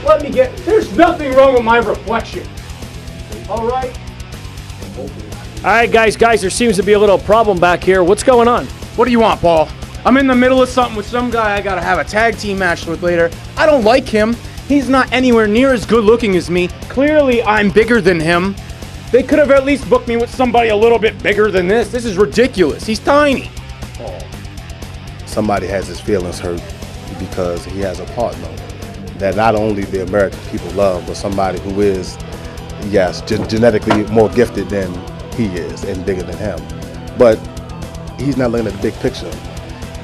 There's nothing wrong with my reflection. All right? All right, guys, there seems to be a little problem back here. What's going on? What do you want, Paul? I'm in the middle of something with some guy I gotta have a tag team match with later. I don't like him. He's not anywhere near as good looking as me. Clearly, I'm bigger than him. They could have at least booked me with somebody a little bit bigger than this. This is ridiculous. He's tiny. Paul, somebody has his feelings hurt because he has a partner that not only the American people love, but somebody who is, yes, genetically more gifted than he is and bigger than him. But he's not looking at the big picture.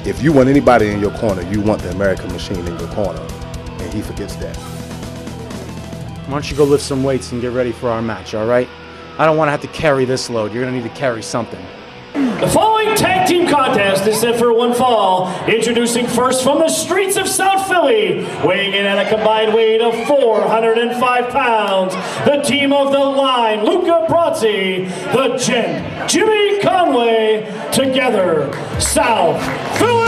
If you want anybody in your corner, you want the American machine in your corner, and he forgets that. Why don't you go lift some weights and get ready for our match, all right? I don't want to have to carry this load. You're going to need to carry something. The following tag team contest is set for one fall. Introducing first from the streets of South Philly, weighing in at a combined weight of 405 pounds, the team of the line, Luca Brazzi, the gent, Jimmy Conway, together, South Philly's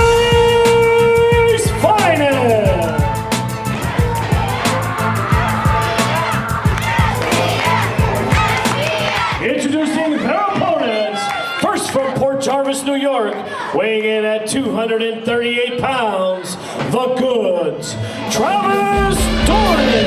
finest. Introducing their opponents, first from Port Jarvis, New York, weighing in at 238 pounds, the Goods, Travis Dorian.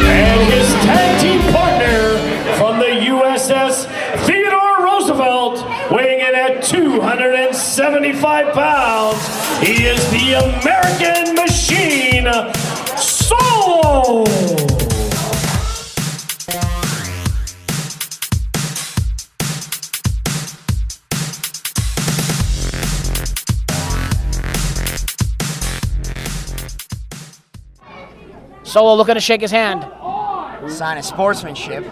And his tag team partner from the USS Theodore Roosevelt, weighing in at 275 pounds, he is the American Machine, Solo! Solo looking to shake his hand. Sign of sportsmanship.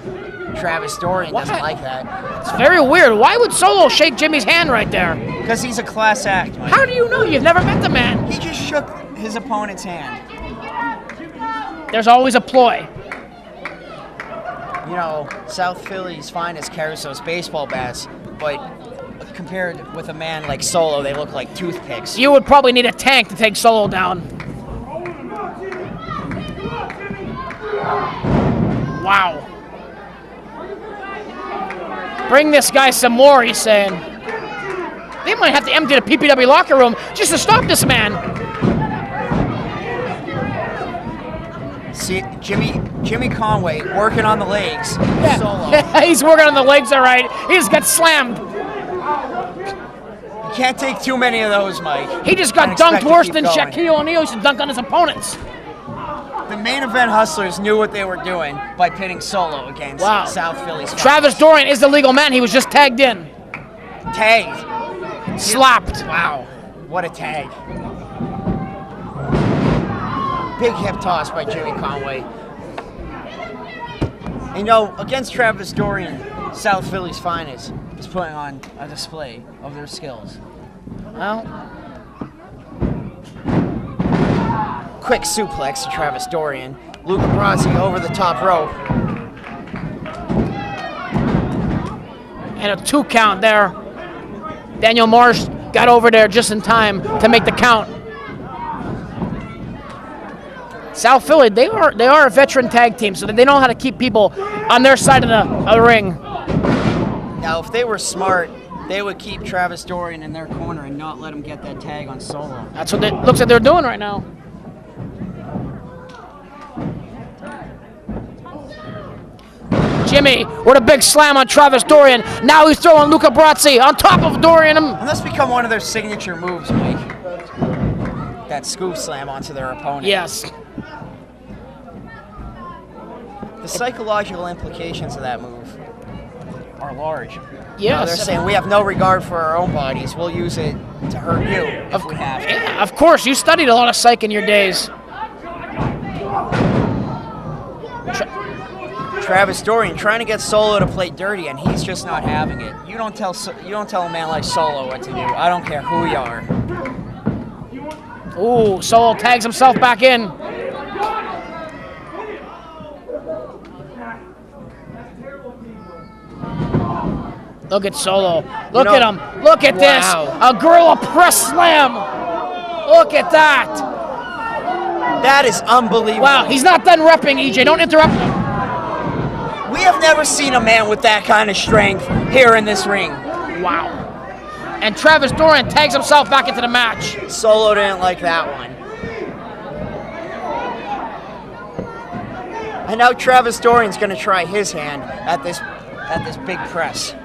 Travis Dorian doesn't like that. It's very weird. Why would Solo shake Jimmy's hand right there? Because he's a class act, Mike. How do you know? You've never met the man. He just shook his opponent's hand. There's always a ploy. You know, South Philly's finest carries those baseball bats, but compared with a man like Solo, they look like toothpicks. You would probably need a tank to take Solo down. Wow. Bring this guy some more, he's saying. They might have to empty the PPW locker room just to stop this man. See, Jimmy Conway working on the legs. Yeah. Solo. He's working on the legs, all right. He just got slammed. You can't take too many of those, Mike. He just got dunked worse than Shaquille O'Neal used to dunk on his opponents. The main event hustlers knew what they were doing by pitting Solo against South Philly's finest. Travis Dorian is the legal man. He was just tagged in. Tagged. Slapped. Wow. What a tag. Big hip toss by Jimmy Conway. And, you know, against Travis Dorian, South Philly's finest is putting on a display of their skills. Well, quick suplex to Travis Dorian. Luca Brazzi over the top rope. And a 2 count there. Daniel Marsh got over there just in time to make the count. South Philly, they are a veteran tag team, so they know how to keep people on their side of the ring. Now, if they were smart, they would keep Travis Dorian in their corner and not let him get that tag on Solo. That's what it looks like they're doing right now. Jimmy with a big slam on Travis Dorian. Now he's throwing Luca Brazzi on top of Dorian. And that's become one of their signature moves, Mike. That scoop slam onto their opponent. Yes. The psychological implications of that move are large. Yes. You know, they're saying we have no regard for our own bodies. We'll use it to hurt you if we have to. Yeah, of course. You studied a lot of psych in your days. Travis Dorian trying to get Solo to play dirty, and he's just not having it. You don't tell a man like Solo what to do. I don't care who you are. Ooh, Solo tags himself back in. Look at Solo. Look know- at him. Look at this. A gorilla press slam. Look at that. That is unbelievable. Wow, he's not done repping, EJ. Don't interrupt him. We have never seen a man with that kind of strength here in this ring. Wow. And Travis Dorian tags himself back into the match. Solo didn't like that one. And now Travis Dorian's going to try his hand at this big press.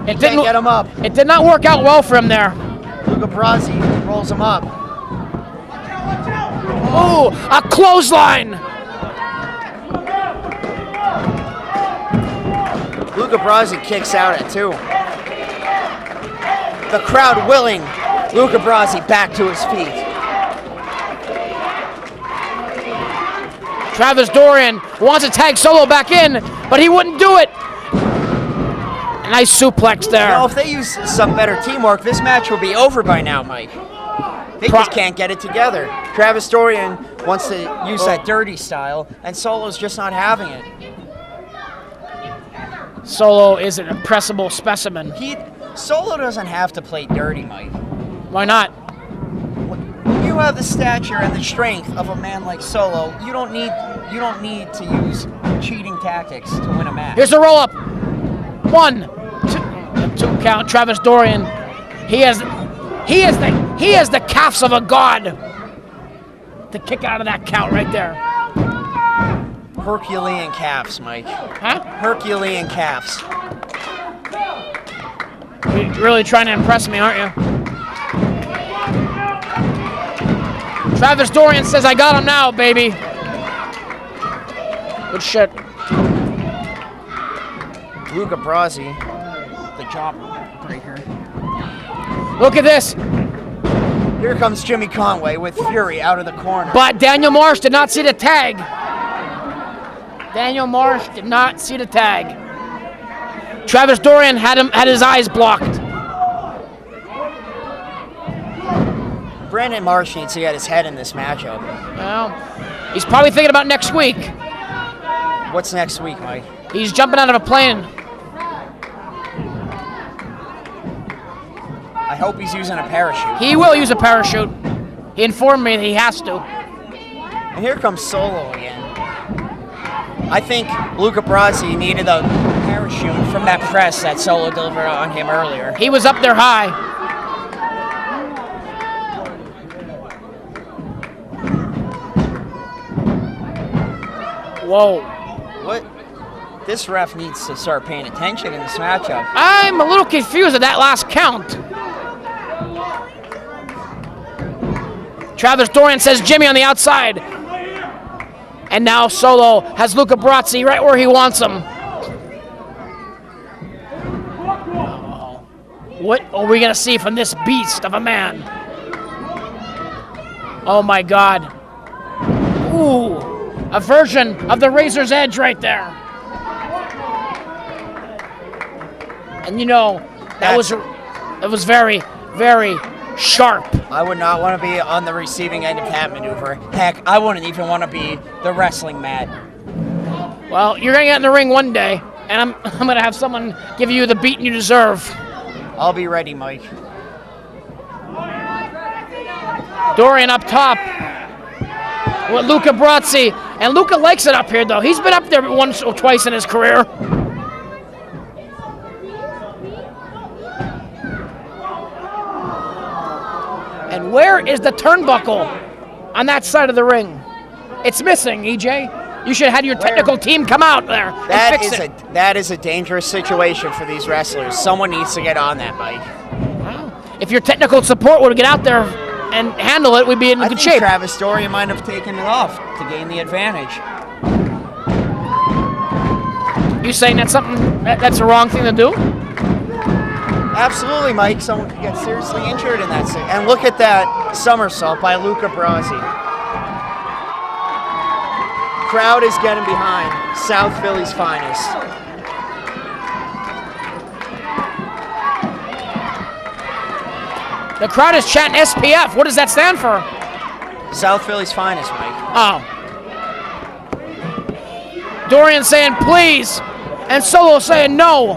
It Can't get him up. It did not work out well for him there. Luca Brasi rolls him up. Ooh, a clothesline. Luca Brasi kicks out at 2. The crowd willing Luca Brasi back to his feet. Travis Dorian wants to tag Solo back in, but he wouldn't do it. Nice suplex there. Now, if they use some better teamwork, this match will be over by now, Mike. They just can't get it together. Travis Dorian wants to use that dirty style, and Solo's just not having it. Solo is an impressible specimen. Solo doesn't have to play dirty, Mike. Why not? When you have the stature and the strength of a man like Solo, you don't need to use cheating tactics to win a match. Here's a roll up. 1, 2 count. Travis Dorian. He has the calves of a god to kick out of that count right there. Herculean calves, Mike. Huh? Herculean calves. You're really trying to impress me, aren't you? Travis Dorian says, I got him now, baby. Good shit. Luca Brasi, the jaw breaker. Look at this. Here comes Jimmy Conway with Fury out of the corner. But Daniel Marsh did not see the tag. Daniel Marsh did not see the tag. Travis Dorian had his eyes blocked. Brandon Marsh needs to get his head in this matchup. Well, he's probably thinking about next week. What's next week, Mike? He's jumping out of a plane. I hope he's using a parachute. He will use a parachute. He informed me that he has to. And here comes Solo again. I think Luca Brasi needed a parachute from that press that Solo delivered on him earlier. He was up there high. Whoa. What? This ref needs to start paying attention in this matchup. I'm a little confused at that last count. Travis Dorian says Jimmy on the outside. And now Solo has Luca Brasi right where he wants him. What are we going to see from this beast of a man? Oh my God. Ooh, a version of the Razor's Edge right there. And you know, that was very, very sharp. I would not want to be on the receiving end of that maneuver. Heck, I wouldn't even want to be the wrestling mat. Well, you're going to get in the ring one day, and I'm going to have someone give you the beating you deserve. I'll be ready, Mike. Dorian up top with Luca Brasi. And Luca likes it up here, though. He's been up there once or twice in his career. And where is the turnbuckle on that side of the ring? It's missing, EJ. You should have had your technical team come out there and fix it. That is a dangerous situation for these wrestlers. Someone needs to get on that, Mike. Well, if your technical support would get out there and handle it, we'd be in good shape. Travis Dorian might have taken it off to gain the advantage. You saying that's something that's the wrong thing to do? Absolutely, Mike. Someone could get seriously injured in that. And look at that somersault by Luca Brasi. Crowd is getting behind South Philly's finest. The crowd is chanting SPF. What does that stand for? South Philly's finest, Mike. Oh. Dorian saying please, and Solo saying no.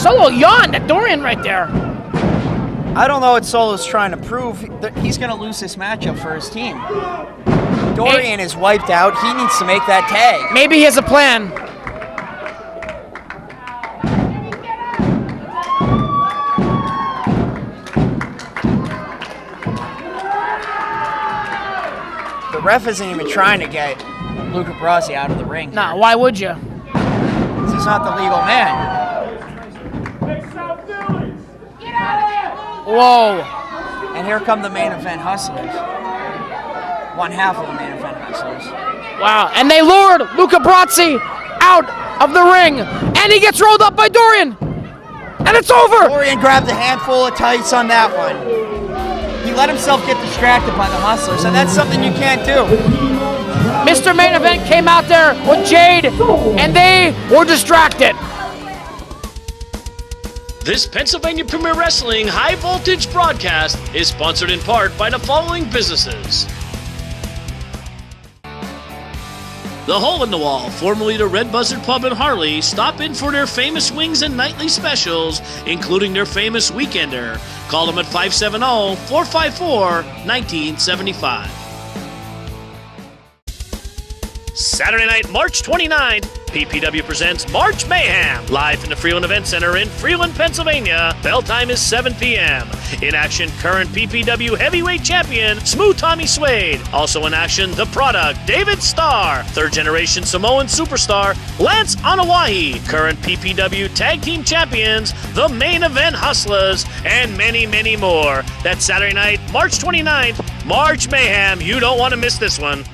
Solo yawned at Dorian right there. I don't know what Solo's trying to prove. That he's going to lose this matchup for his team. Dorian is wiped out. He needs to make that tag. Maybe he has a plan. The ref isn't even trying to get Luca Brasi out of the ring. Nah, why would you? He's not the legal man. Whoa. And here come the main event hustlers. One half of the main event hustlers. Wow, and they lured Luca Brasi out of the ring, and he gets rolled up by Dorian, and it's over. Dorian grabbed a handful of tights on that one. He let himself get distracted by the hustlers, and that's something you can't do. Mr. Main Event came out there with Jade, and they were distracted. This Pennsylvania Premier Wrestling High Voltage broadcast is sponsored in part by the following businesses. The Hole in the Wall, formerly the Red Buzzard Pub in Harley, stop in for their famous wings and nightly specials, including their famous Weekender. Call them at 570-454-1975. Saturday night, March 29th, PPW presents March Mayhem, live from the Freeland Event Center in Freeland, Pennsylvania. Bell time is 7 p.m. In action, current PPW heavyweight champion, Smooth Tommy Suede. Also in action, The Product, David Starr. Third generation Samoan superstar, Lance Anawahi. Current PPW tag team champions, The Main Event Hustlers, and many, many more. That's Saturday night, March 29th, March Mayhem. You don't want to miss this one.